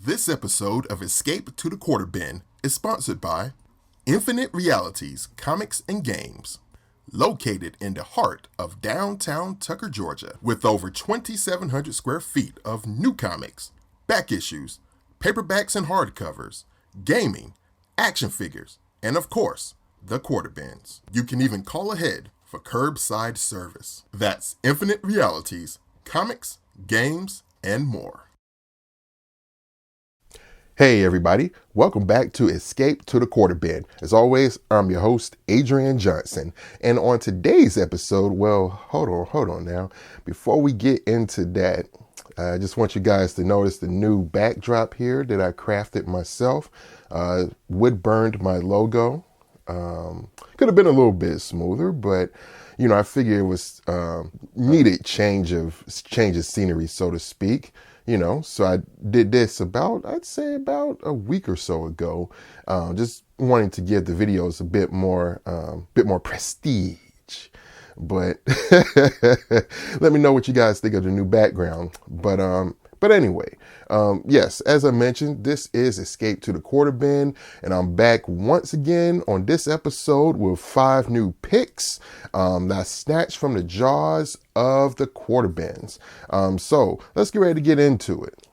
This episode of Escape to the Quarter Bin is sponsored by Infinite Realities Comics and Games, located in the heart of downtown Tucker, Georgia, with over 2,700 square feet of new comics, back issues, paperbacks and hardcovers, gaming, action figures, and of course, the quarter bins. You can even call ahead for curbside service. That's Infinite Realities, comics, games, and more. Hey everybody, welcome back to Escape to the Quarter Bin. As always, I'm your host, Adrian Johnson. And on today's episode, well, hold on now. Before we get into that, I just want you guys to notice the new backdrop here that I crafted myself. Wood burned my logo. Could have been a little bit smoother, but you know, I figured it was needed change of scenery, so to speak. You know, so I did this I'd say about a week or so ago, just wanting to give the videos a bit more prestige. But let me know what you guys think of the new background. But anyway, yes, as I mentioned, this is Escape to the Quarter Bin, and I'm back once again on this episode with 5 new picks that snatched from the jaws of the quarter bins. So let's get ready to get into it.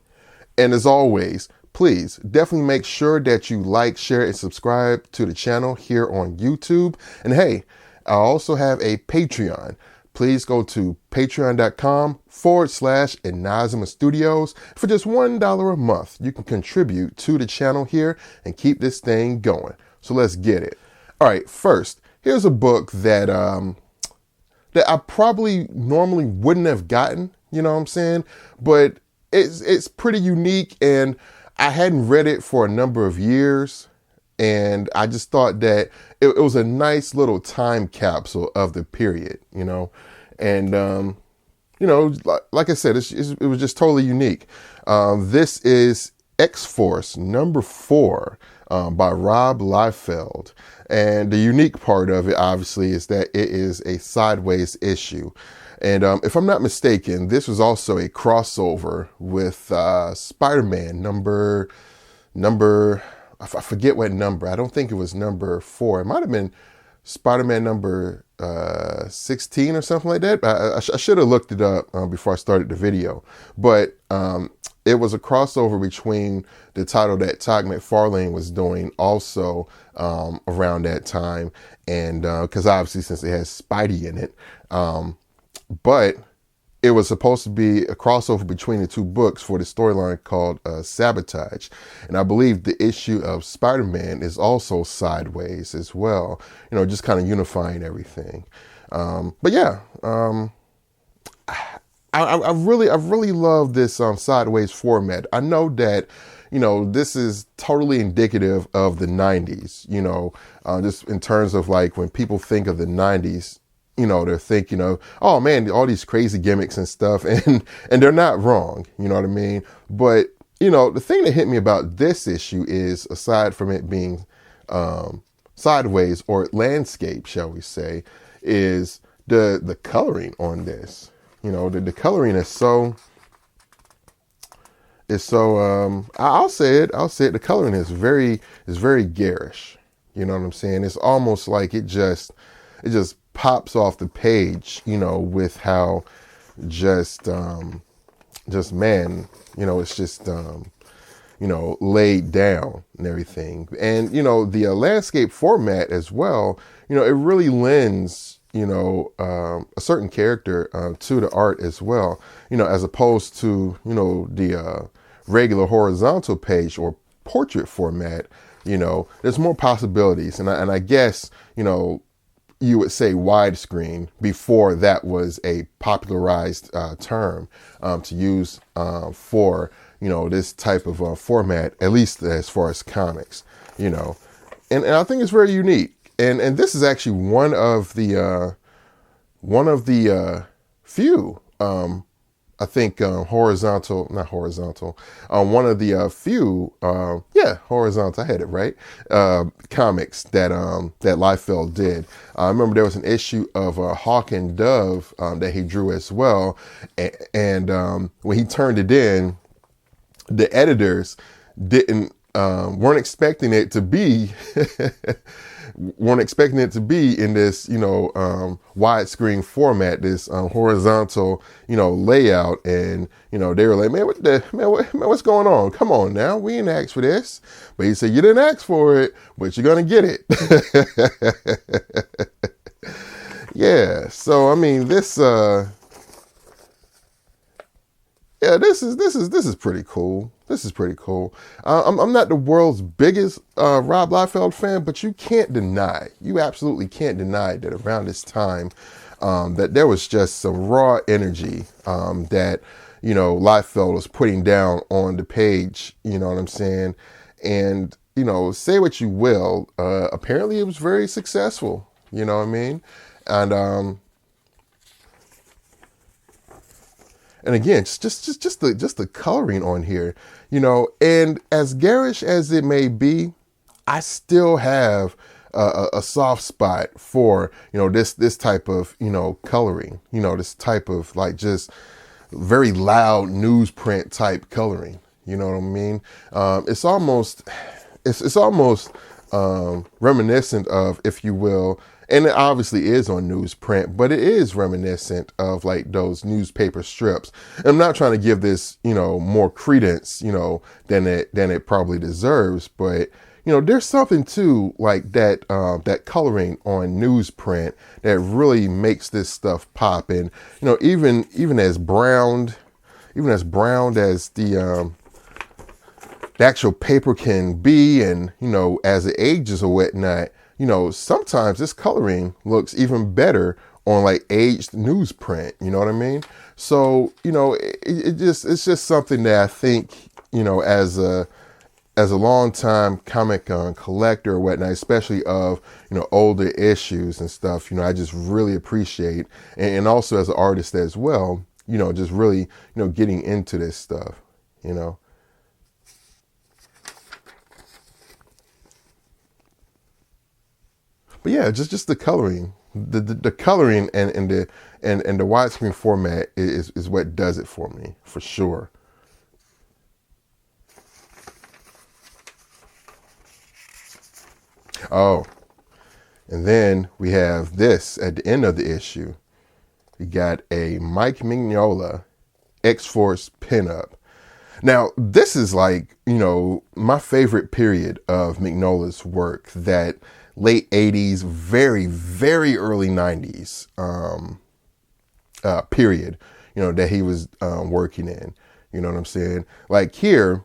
And as always, please definitely make sure that you like, share, and subscribe to the channel here on YouTube. And hey, I also have a Patreon. Please go to patreon.com/Inazuma Studios. For just $1 a month, you can contribute to the channel here and keep this thing going. So let's get it. All right, first, here's a book that I probably normally wouldn't have gotten, you know what I'm saying? But it's pretty unique, and I hadn't read it for a number of years. And I just thought that it was a nice little time capsule of the period, you know. And, you know, like I said, it was just totally unique. This is X-Force #4 by Rob Liefeld. And the unique part of it, obviously, is that it is a sideways issue. And if I'm not mistaken, this was also a crossover with Spider-Man number I forget what number. I don't think it was number 4. It might have been Spider-Man number 16 or something like that. I should have looked it up before I started the video. But it was a crossover between the title that Todd McFarlane was doing also around that time. And because obviously since it has Spidey in it. But it was supposed to be a crossover between the two books for the storyline called Sabotage. And I believe the issue of Spider-Man is also sideways as well, you know, just kind of unifying everything. But yeah, I really love this sideways format. I know that, you know, this is totally indicative of the 90s, you know, just in terms of like when people think of the 90s, you know, they're thinking of, oh man, all these crazy gimmicks and stuff. And they're not wrong. You know what I mean? But, you know, the thing that hit me about this issue is, aside from it being sideways or landscape, shall we say, is the coloring on this. You know, the coloring is so, I'll say it, the coloring is very garish. You know what I'm saying? It's almost like it just pops off the page, you know, with how just man, you know, it's just, you know, laid down and everything. And, you know, the landscape format as well, you know, it really lends, you know, a certain character to the art as well, you know, as opposed to, you know, the regular horizontal page or portrait format. You know, there's more possibilities. And I guess, you know, you would say widescreen before that was a popularized term to use for, you know, this type of format, at least as far as comics, you know. And I think it's very unique. And this is actually one of the few I think horizontal, one of the few, horizontal, I had it right, comics that that Liefeld did. I remember there was an issue of Hawk and Dove that he drew as well, and when he turned it in, the editors didn't weren't expecting it to be weren't expecting it to be in this, widescreen format, this horizontal, layout. And, they were like, what's going on? Come on now. We didn't ask for this. But he said, you didn't ask for it, but you're going to get it. Yeah. So, I mean, this is pretty cool. This is pretty cool. I'm not the world's biggest Rob Liefeld fan, but you absolutely can't deny that around this time, that there was just some raw energy that, Liefeld was putting down on the page, you know what I'm saying? And, say what you will, apparently it was very successful, you know what I mean? And again, just the coloring on here, and as garish as it may be, I still have a soft spot for, this type of, coloring, this type of like just very loud newsprint type coloring. You know what I mean? It's almost reminiscent of, if you will, and it obviously is on newsprint, but it is reminiscent of like those newspaper strips. And I'm not trying to give this, more credence, than it probably deserves. But, there's something to like that, that coloring on newsprint that really makes this stuff pop. And, even as browned as the actual paper can be, and, as it ages or whatnot, sometimes this coloring looks even better on like aged newsprint, you know what I mean? So, it's just something that I think, as a longtime comic collector or whatnot, especially of, older issues and stuff, I just really appreciate, and also as an artist as well, just really, getting into this stuff, But yeah, just the coloring, the coloring and the widescreen format is what does it for me, for sure. Oh, and then we have this at the end of the issue. We got a Mike Mignola X-Force pinup. Now, this is like, my favorite period of Mignola's work, that late 80s, very, very early 90s period, that he was working in. You know what I'm saying? Like here,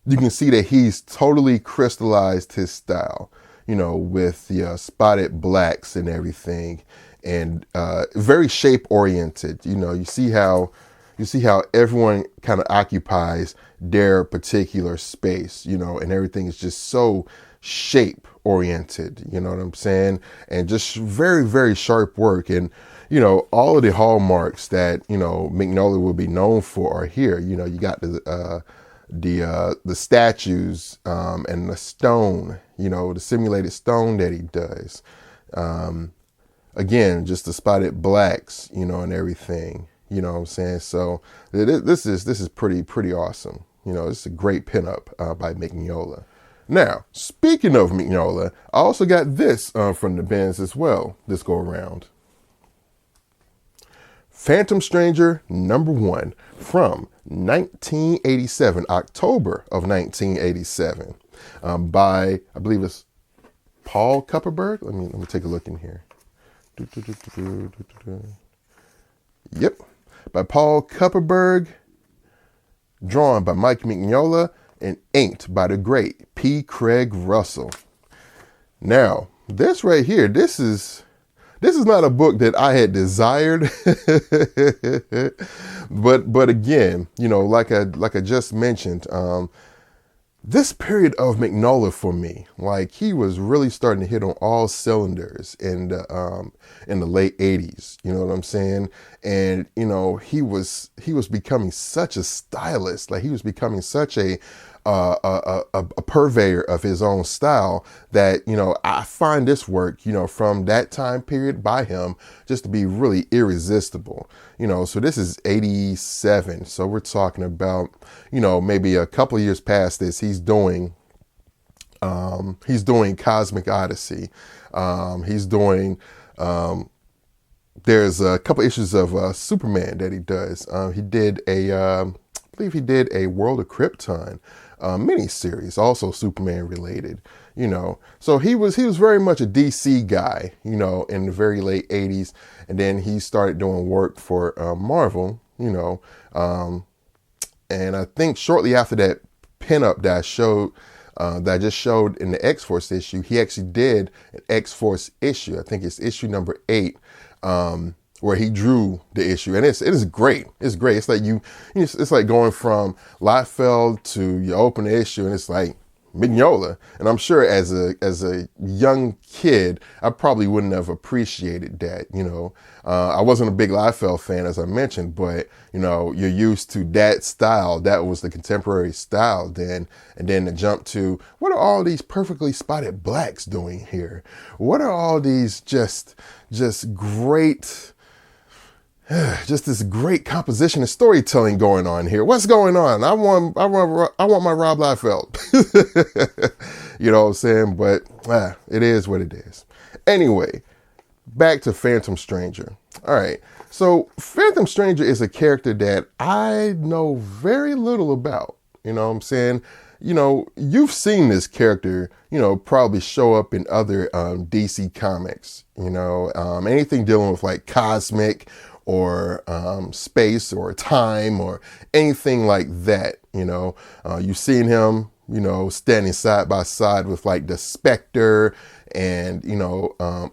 you can see that he's totally crystallized his style, with the spotted blacks and everything, and very shape oriented. You see how everyone kind of occupies their particular space, and everything is just so shape oriented, you know what I'm saying? And just very, very sharp work. And, all of the hallmarks that, Mignola will be known for are here. You got the statues, and the stone, the simulated stone that he does. Again, just the spotted blacks, and everything, you know what I'm saying? So this is pretty awesome. This is a great pinup by Mignola. Now, speaking of Mignola, I also got this from the bins as well, this go around. Phantom Stranger #1 from 1987, October of 1987, by, I believe it's Paul Kupperberg. Let me take a look in here. Yep, by Paul Kupperberg, drawn by Mike Mignola, and inked by the great P. Craig Russell. Now, this right here, this is not a book that I had desired, but again, like I just mentioned, this period of Mignola for me, like he was really starting to hit on all cylinders in the late 80s, you know what I'm saying? And, he was becoming such a stylist, like he was becoming such a a purveyor of his own style that, I find this work, from that time period by him just to be really irresistible. So this is 87. So we're talking about, maybe a couple of years past this, he's doing Cosmic Odyssey. He's doing, there's a couple issues of Superman that he does. He did I believe he did a World of Krypton miniseries, also Superman related. So he was very much a DC guy, in the very late 80s, and then he started doing work for Marvel, and I think shortly after that pinup that I just showed in the X-Force issue, he actually did an X-Force issue. I think it's issue number 8, where he drew the issue, and it is great. It's great. It's like it's like going from Liefeld to you open the issue, and it's like Mignola. And I'm sure as a young kid, I probably wouldn't have appreciated that. I wasn't a big Liefeld fan, as I mentioned, but you're used to that style. That was the contemporary style then, and then to jump to what are all these perfectly spotted blacks doing here? What are all these just great? Just this great composition and storytelling going on here. What's going on? I want my Rob Liefeld. You know what I'm saying? But it is what it is. Anyway, back to Phantom Stranger. All right. So Phantom Stranger is a character that I know very little about. You know what I'm saying? You've seen this character, probably show up in other DC comics, anything dealing with like cosmic or space or time or anything like that. You've seen him, standing side by side with like the Spectre and,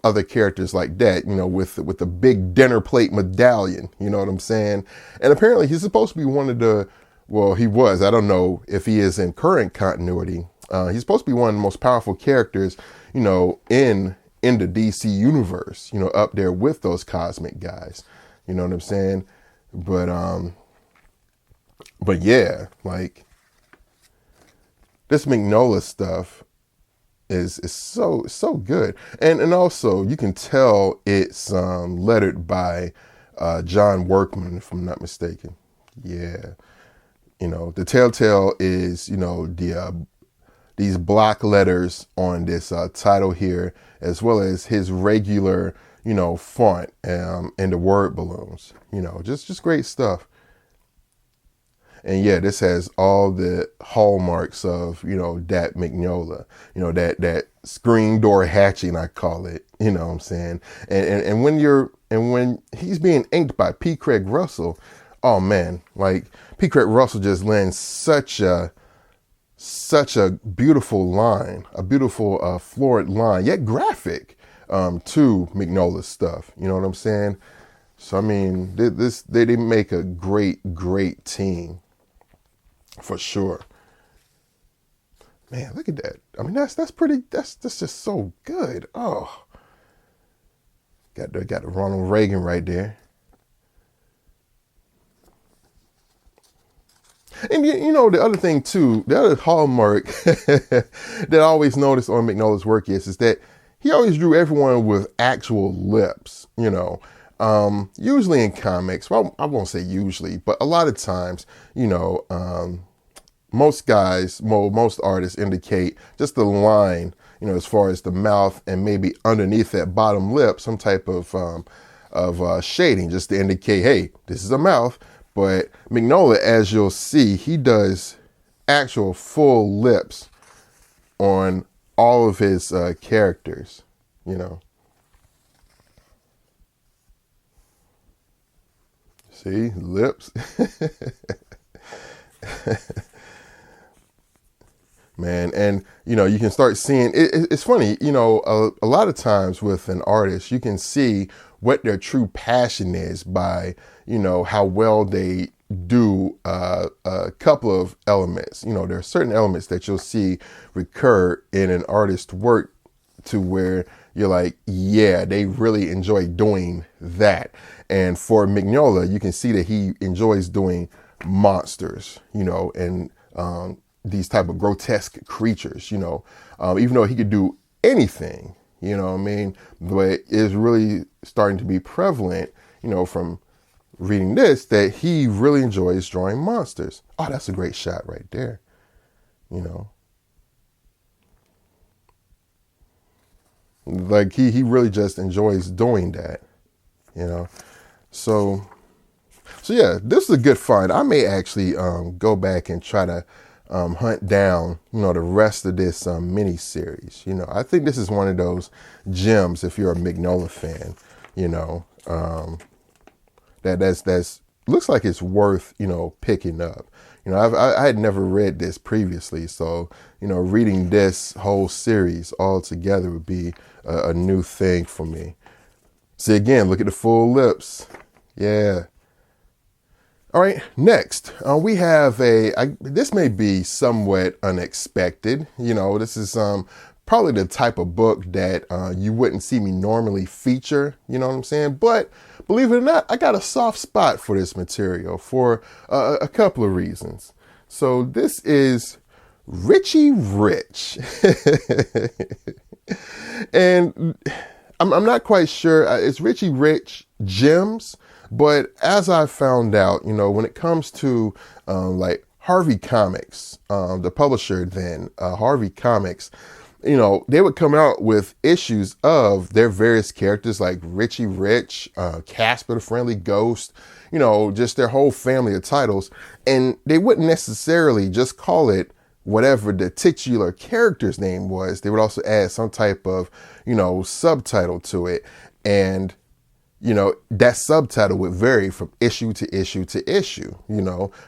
other characters like that, with the big dinner plate medallion, you know what I'm saying? And apparently he's supposed to be one of the, well, he was, I don't know if he is in current continuity. He's supposed to be one of the most powerful characters, in the DC universe, up there with those cosmic guys. You know what I'm saying? But yeah, like this Mignola stuff is so good. And also you can tell it's lettered by John Workman, if I'm not mistaken. Yeah. The telltale is, these block letters on this title here, as well as his regular font and the word balloons, just great stuff. And yeah, this has all the hallmarks of, that Mignola, that screen door hatching, I call it, what I'm saying? And when he's being inked by P. Craig Russell, oh man, like P. Craig Russell just lends such a beautiful line, a beautiful florid line, yet graphic, to Mignola's stuff. You know what I'm saying? So, I mean, they make a great team for sure. Man, look at that. I mean, that's just so good. Oh, got the Ronald Reagan right there. And the other thing too, the other hallmark that I always noticed on Mignola's work is that he always drew everyone with actual lips, usually in comics. Well, I won't say usually, but a lot of times, most guys, most artists indicate just the line, as far as the mouth and maybe underneath that bottom lip, some type of shading just to indicate, hey, this is a mouth. But Mignola, as you'll see, he does actual full lips on all of his characters, See, lips. Man, and, you can start seeing, it's funny, a lot of times with an artist, you can see what their true passion is by, how well they do a couple of elements. There are certain elements that you'll see recur in an artist's work to where you're like, yeah, they really enjoy doing that. And for Mignola, you can see that he enjoys doing monsters, and these type of grotesque creatures, even though he could do anything, you know what I mean? But it's really starting to be prevalent, from reading this, that he really enjoys drawing monsters. Oh, that's a great shot right there, Like he really just enjoys doing that, So yeah, this is a good find. I may actually go back and try to hunt down, the rest of this mini series. I think this is one of those gems if you're a Mignola fan, that's looks like it's worth, picking up. I had never read this previously, so, reading this whole series all together would be a new thing for me. See, again, look at the full lips. Yeah. All right, next, we have this may be somewhat unexpected. This is probably the type of book that you wouldn't see me normally feature, you know what I'm saying? But believe it or not, I got a soft spot for this material for a couple of reasons. So this is Richie Rich. And I'm not quite sure. It's Richie Rich Gems. But as I found out, when it comes to like Harvey Comics, the publisher then, Harvey Comics, they would come out with issues of their various characters like Richie Rich, Casper the Friendly Ghost, just their whole family of titles. And they wouldn't necessarily just call it whatever the titular character's name was. They would also add some type of, subtitle to it. And that subtitle would vary from issue to issue to issue,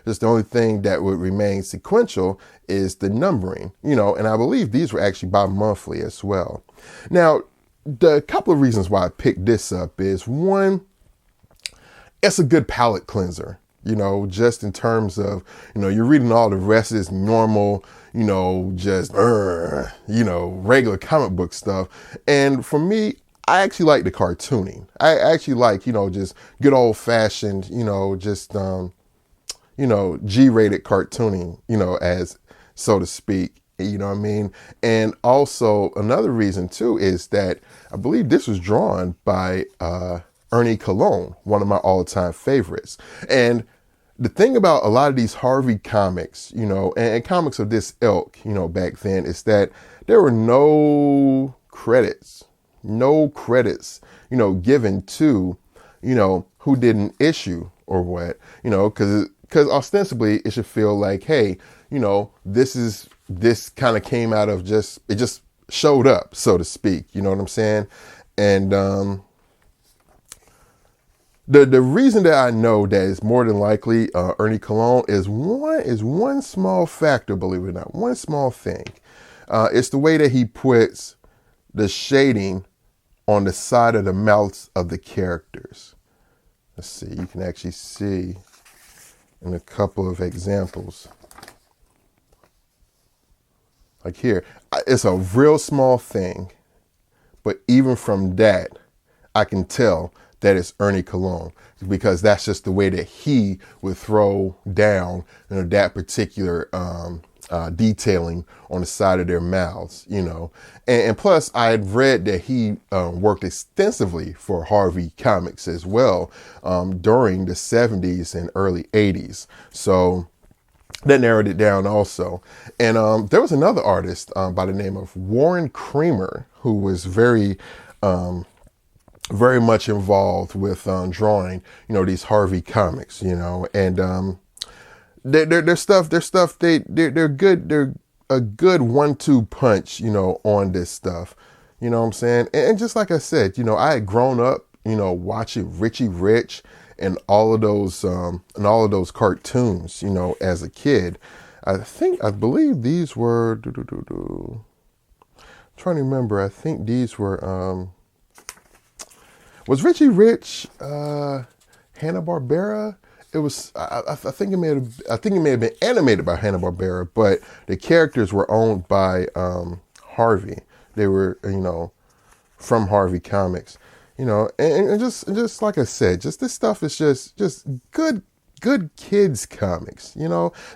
just the only thing that would remain sequential is the numbering, and I believe these were actually bi-monthly as well. Now, the couple of reasons why I picked this up is, one, it's a good palate cleanser, just in terms of, you're reading all the rest of this normal, just, regular comic book stuff. And for me, I actually like the cartooning. I actually like, just good old fashioned, just, G-rated cartooning, as so to speak, you know what I mean? And also another reason too is that I believe this was drawn by Ernie Colon, one of my all-time favorites. And the thing about a lot of these Harvey comics, and comics of this ilk, back then, is that there were no credits, given to, who did an issue or what, because ostensibly it should feel like, hey, this kind of came out of it just showed up, so to speak, you know what I'm saying? And the reason that I know that it's more than likely Ernie Colon is one small factor, believe it or not, one small thing. It's the way that he puts the shading on the side of the mouths of the characters. Let's see, you can actually see in a couple of examples. Like here, it's a real small thing, but even from that, I can tell that it's Ernie Colon, because that's just the way that he would throw down that particular detailing on the side of their mouths, and plus I had read that he worked extensively for Harvey Comics as well during the 70s and early 80s. So that narrowed it down also. And there was another artist by the name of Warren Creamer, who was very much involved with drawing, these Harvey comics, and their stuff, they're good. They're a good 1-2 punch, on this stuff, you know what I'm saying? And just like I said, I had grown up, watching Richie Rich and all of those cartoons, as a kid. I believe these were, I'm trying to remember. I think these were, was Richie Rich, Hanna-Barbera? It was, I think it may have been animated by Hanna-Barbera, but the characters were owned by Harvey. They were, from Harvey Comics, and just like I said, just this stuff is just good kids comics,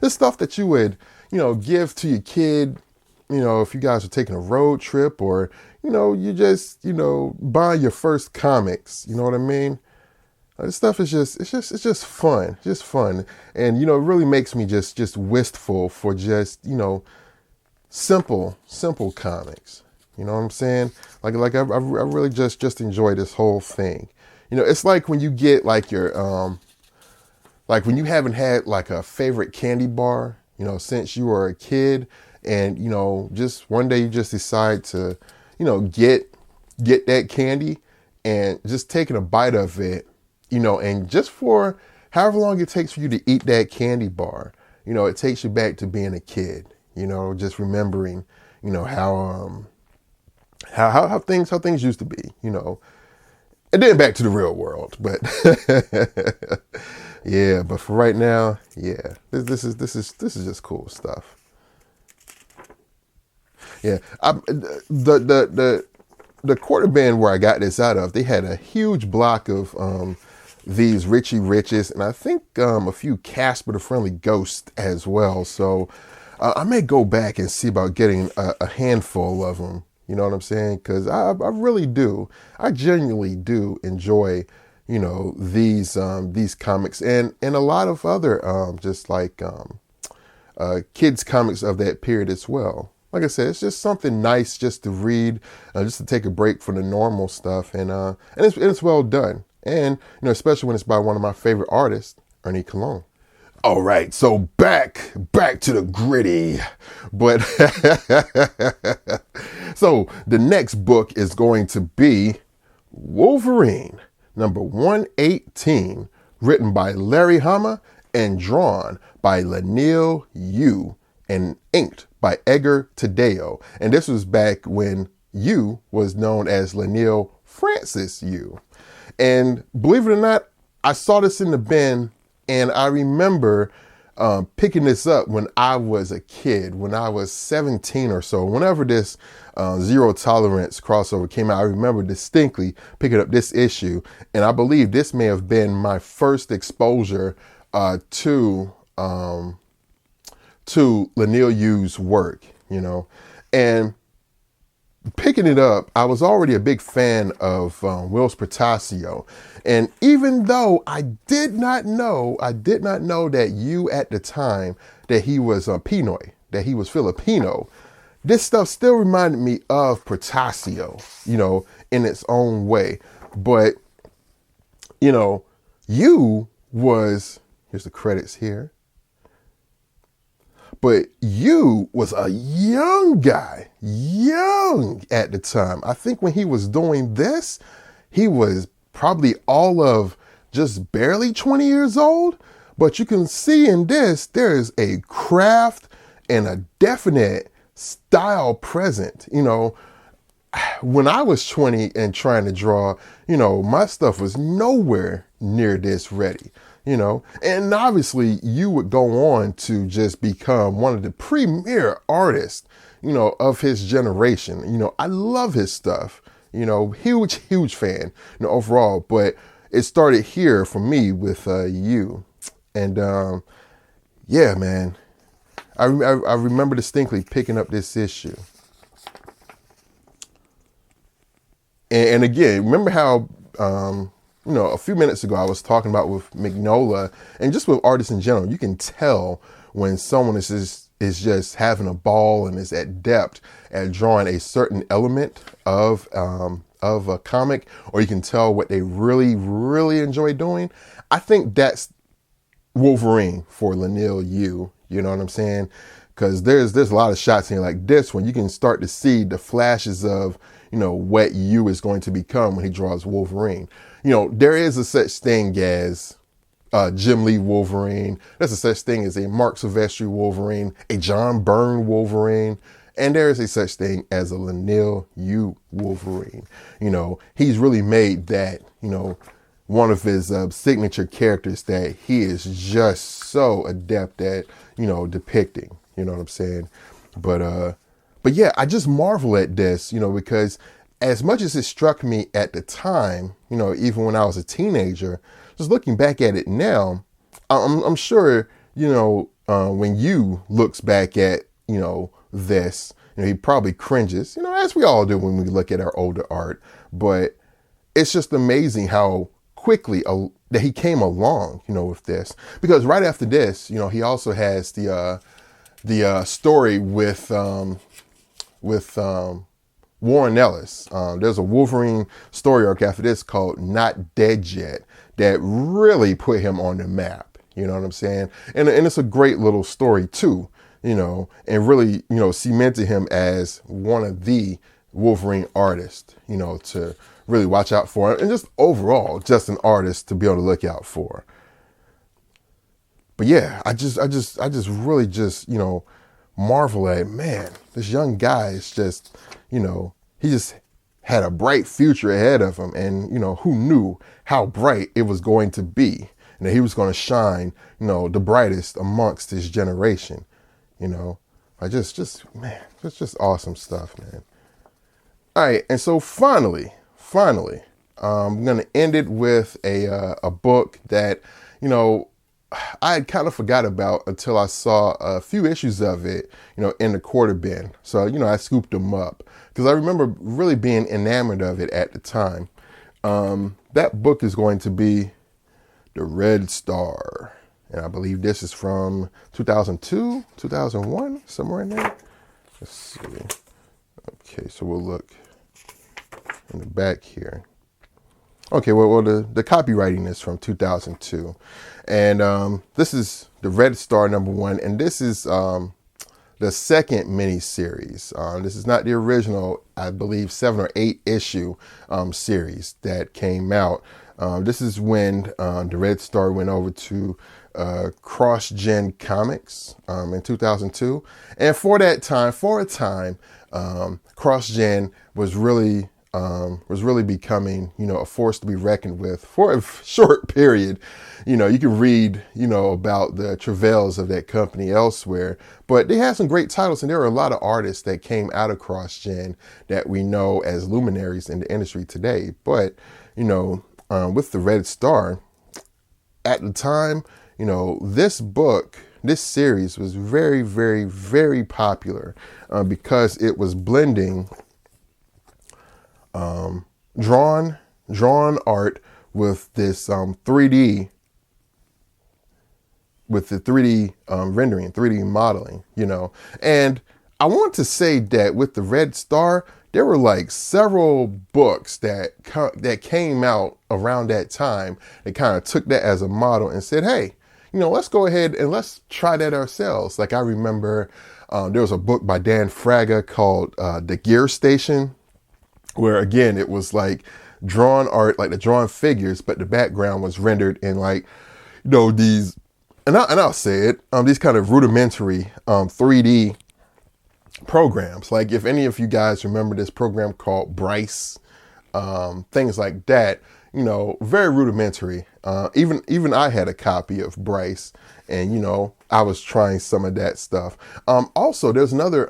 this stuff that you would, give to your kid, if you guys are taking a road trip, or, you just, buy your first comics, you know what I mean? This stuff is it's just fun, and it really makes me just wistful for just simple comics. You know what I'm saying? Like I really just enjoy this whole thing. It's like when you get like your like when you haven't had like a favorite candy bar, since you were a kid, and just one day you just decide to get that candy, and just taking a bite of it. And just for however long it takes for you to eat that candy bar, it takes you back to being a kid, just remembering, how things used to be, and then back to the real world. But yeah, but for right now, yeah, this is just cool stuff. Yeah. The quarter bin where I got this out of, they had a huge block of, these Richie Riches, and I think a few Casper the Friendly Ghost as well. So I may go back and see about getting a handful of them. You know what I'm saying? Because I really do. I genuinely do enjoy, these comics, and a lot of other just like kids comics of that period as well. Like I said, it's just something nice just to read, just to take a break from the normal stuff, and it's well done. And, especially when it's by one of my favorite artists, Ernie Colon. All right, so back to the gritty. But so the next book is going to be Wolverine, number 118, written by Larry Hama and drawn by Leinil and inked by Edgar Tadeo. And this was back when Yu was known as Leinil Francis Yu. And believe it or not, I saw this in the bin, and I remember picking this up when I was a kid, when I was 17 or so. Whenever this Zero Tolerance crossover came out, I remember distinctly picking up this issue, and I believe this may have been my first exposure to Leinil Yu's work, and picking it up, I was already a big fan of Whilce Portacio. And even though I did not know that Yu at the time, that he was Pinoy, that he was Filipino, this stuff still reminded me of Portacio, in its own way. But, Yu was, here's the credits here, but Yu was a young guy, young at the time. I think when he was doing this, he was probably all of just barely 20 years old. But you can see in this, there is a craft and a definite style present. When I was 20 and trying to draw, my stuff was nowhere near this ready. And obviously Yu would go on to just become one of the premier artists, of his generation. I love his stuff, huge fan, overall. But it started here for me with Yu. And yeah, man, I remember distinctly picking up this issue. And again, remember how, a few minutes ago I was talking about with Mignola and just with artists in general, you can tell when someone is just having a ball and is adept at drawing a certain element of a comic, or you can tell what they really enjoy doing. I think that's Wolverine for Leinil Yu. You know what I'm saying? Because there's a lot of shots in here like this one. You can start to see the flashes of, what Yu is going to become when he draws Wolverine. There is a such thing as Jim Lee Wolverine. There's a such thing as a Mark Silvestri Wolverine, a John Byrne Wolverine, and there is a such thing as a Leinil Yu Wolverine. He's really made that, one of his signature characters that he is just so adept at, depicting. You know what I'm saying? But yeah, I just marvel at this, because as much as it struck me at the time, even when I was a teenager, just looking back at it now, I'm sure, when you looks back at, this, he probably cringes, as we all do when we look at our older art. But it's just amazing how quickly that he came along, with this. Because right after this, he also has the story with Warren Ellis. There's a Wolverine story arc after this called Not Dead Yet that really put him on the map. You know what I'm saying? And it's a great little story too, and really, cemented him as one of the Wolverine artists, to really watch out for, and just overall, just an artist to be on the lookout for. But yeah, I just really just, marvel at, man, this young guy is just, he just had a bright future ahead of him. And, who knew how bright it was going to be, and that he was going to shine, the brightest amongst his generation, I just, man, it's just awesome stuff, man. All right. And so finally, I'm going to end it with a book that, I had kind of forgot about until I saw a few issues of it, in the quarter bin. So, I scooped them up because I remember really being enamored of it at the time. That book is going to be The Red Star. And I believe this is from 2002, 2001, somewhere in there. Let's see. Okay, so we'll look in the back here. Okay, well, the copywriting is from 2002. And this is The Red Star #1. And this is the second mini-series. This is not the original, I believe, 7 or 8 issue series that came out. This is when The Red Star went over to Cross-Gen Comics in 2002. And for a time, Cross-Gen was really becoming, a force to be reckoned with for a short period. You can read, about the travails of that company elsewhere, but they had some great titles, and there are a lot of artists that came out of Cross-Gen that we know as luminaries in the industry today. But, with The Red Star, at the time, this series was very, very, very popular because it was blending drawn art with this 3D, with the 3D rendering, 3D modeling, And I want to say that with The Red Star, there were like several books that came out around that time that kind of took that as a model and said, hey, let's go ahead and let's try that ourselves. Like I remember there was a book by Dan Fraga called The Gear Station, where again, it was like drawn art, like the drawn figures, but the background was rendered in like, these, and I'll say it, these kind of rudimentary 3D programs. Like if any of you guys remember this program called Bryce, things like that, very rudimentary. Even I had a copy of Bryce, and I was trying some of that stuff. Also, there's another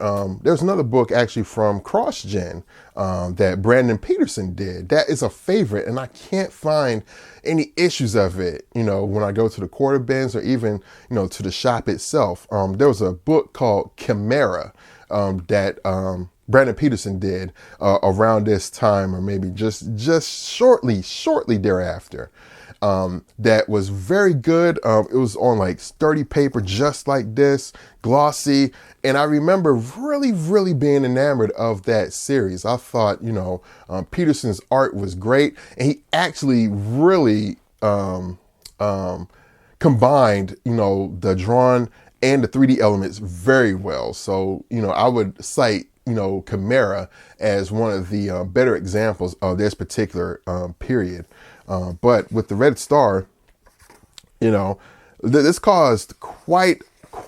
book actually from Cross-Gen that Brandon Peterson did. That is a favorite, and I can't find any issues of it. When I go to the quarter bins or even to the shop itself. There was a book called Chimera that Brandon Peterson did around this time, or maybe just shortly thereafter. That was very good. It was on like sturdy paper, just like this, glossy. And I remember really, really being enamored of that series. I thought, Peterson's art was great. And he actually really combined, the drawn and the 3D elements very well. So, I would cite, Chimera as one of the better examples of this particular period. But with The Red Star, this caused quite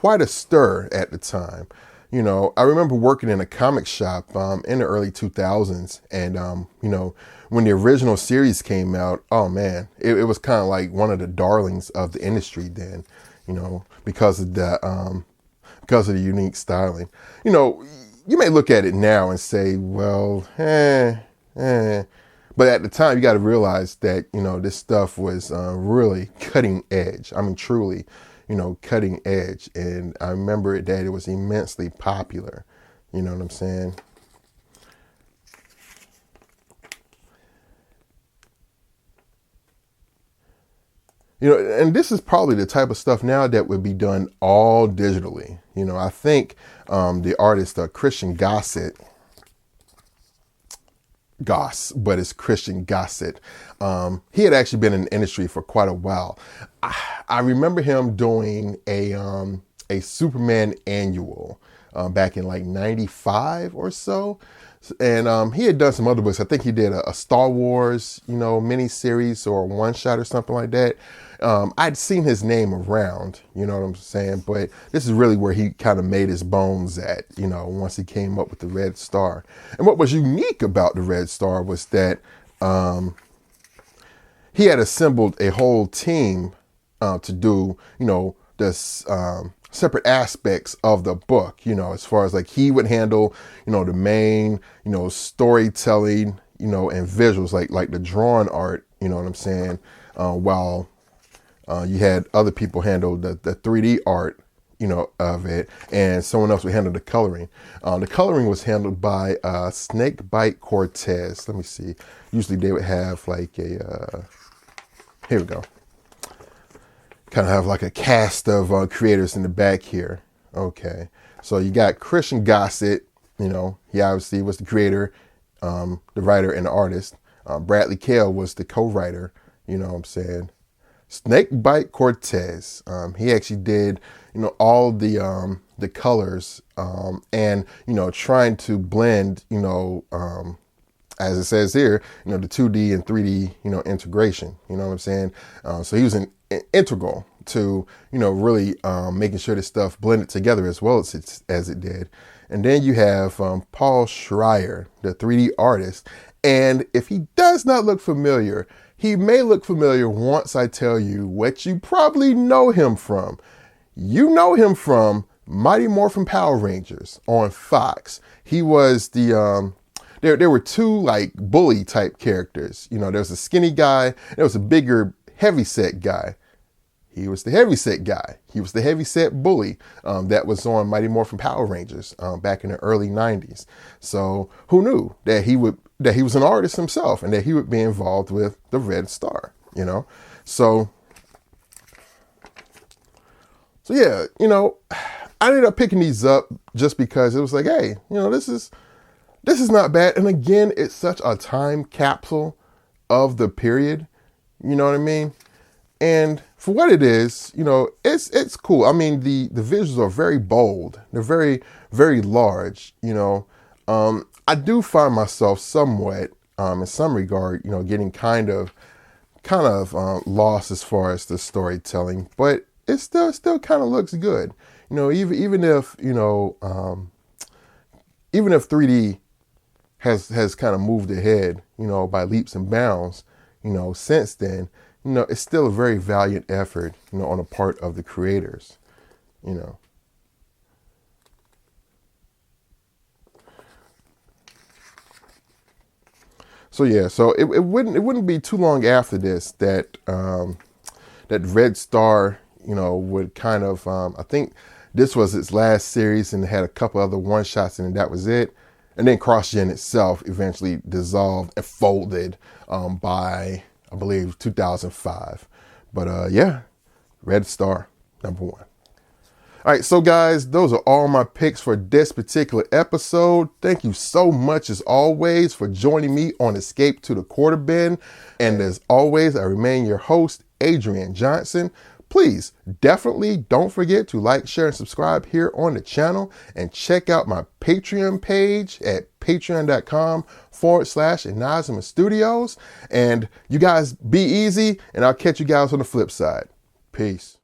a stir at the time. I remember working in a comic shop in the early 2000s, and when the original series came out, oh man, it was kind of like one of the darlings of the industry then, because of the unique styling. You may look at it now and say, well, but at the time, you got to realize that, this stuff was really cutting edge. I mean, truly, cutting edge. And I remember that it was immensely popular. You know what I'm saying? And this is probably the type of stuff now that would be done all digitally. I think the artist Christian Gossett, but it's Christian Gossett. He had actually been in the industry for quite a while. I remember him doing a Superman annual back in like 95 or so. And he had done some other books. I think he did a Star Wars, mini-series or a one-shot or something like that. I'd seen his name around, you know what I'm saying? But this is really where he kind of made his bones at, once he came up with the Red Star. And what was unique about the Red Star was that he had assembled a whole team to do, this separate aspects of the book, as far as like he would handle, the main, storytelling, and visuals, like the drawing art, you know what I'm saying? While you had other people handle the 3D art, of it, and someone else would handle the coloring. The coloring was handled by Snakebite Cortez. Let me see. Usually they would have like a, here we go. Kind of have like a cast of creators in the back here. Okay. So you got Christian Gossett, he obviously was the creator, the writer and the artist. Bradley Cale was the co-writer, you know what I'm saying? Snakebite Cortez. He actually did, all the colors, and, trying to blend, as it says here, the 2D and 3D, integration, you know what I'm saying? So he was integral to, really making sure this stuff blended together as well as it did. And then you have Paul Schreier, the 3D artist. And if he does not look familiar, he may look familiar once I tell you what you probably know him from. You know him from Mighty Morphin Power Rangers on Fox. He was the there were two like bully type characters. There was a skinny guy, there was a bigger heavyset guy. He was the heavyset guy. He was the heavyset bully that was on Mighty Morphin Power Rangers back in the early 90s. So who knew that he was an artist himself and that he would be involved with the Red Star, So yeah, I ended up picking these up just because it was like, hey, this is not bad. And again, it's such a time capsule of the period. You know what I mean? And for what it is, it's cool. I mean, the visuals are very bold. They're very, very large, I do find myself somewhat, in some regard, getting kind of lost as far as the storytelling, but it still kind of looks good. Even if 3D has kind of moved ahead, by leaps and bounds, since then, it's still a very valiant effort, on the part of the creators, So yeah, so it wouldn't be too long after this that that Red Star, would kind of I think this was its last series and it had a couple other one shots and that was it. And then CrossGen itself eventually dissolved and folded by, I believe, 2005. But yeah, Red Star, #1. All right, so guys, those are all my picks for this particular episode. Thank you so much, as always, for joining me on Escape to the Quarter Bin. And as always, I remain your host, Adrian Johnson. Please definitely don't forget to like, share, and subscribe here on the channel, and check out my Patreon page at patreon.com/Inazuma Studios. And you guys be easy, and I'll catch you guys on the flip side. Peace.